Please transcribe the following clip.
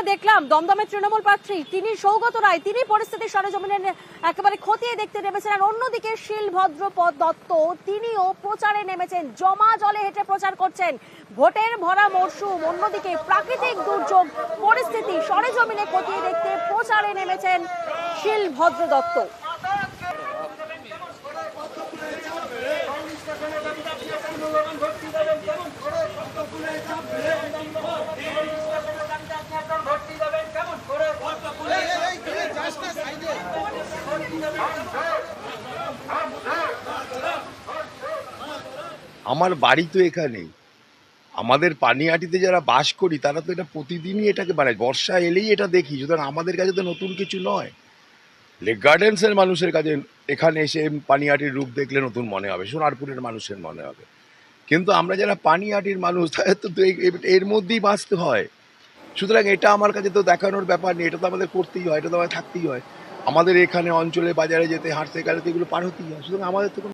আমরা দেখলাম দমদমের তৃণমূল প্রার্থী তিনি সৌগত রায় তিনি পরিস্থিতি সরেজমিনে একেবারে খতিয়ে দেখতে নেমেছেন। আর অন্যদিকে শিলভদ্র দত্ত তিনিও প্রচারে নেমেছেন, জমা জলে হেঁটে প্রচার করছেন। ভোটের ভরা মরশুম, অন্যদিকে প্রাকৃতিক দুর্যোগ পরিস্থিতি সরেজমিনে খতিয়ে দেখতে প্রচারে নেমেছেন শিলভদ্র দত্ত। আমার বাড়ি তো এখানেই, আমাদের পানিহাটিতে যারা বাস করি তারা তো এটা প্রতিদিনই এটাকে বানায়, বর্ষা এলেই এটা দেখি। সুতরাং আমাদের কাছে তো নতুন কিছু নয়। লেক গার্ডেন্সের মানুষের কাছে এখানে এসে পানিহাটির রূপ দেখলে নতুন মনে হবে, সোনারপুরের মানুষের মনে হবে। কিন্তু আমরা যারা পানিহাটির মানুষ তাদের তো এর মধ্যেই বাঁচতে হয়। সুতরাং এটা আমার কাছে তো দেখানোর ব্যাপার নেই, এটা তো আমাদের করতেই হয়, এটা তো আমাদের থাকতেই হয়। আমাদের এখানে অঞ্চলে বাজারে যেতে, হাঁটতে গেলে তো এগুলো পার হতেই হয়। সুতরাং আমাদের তো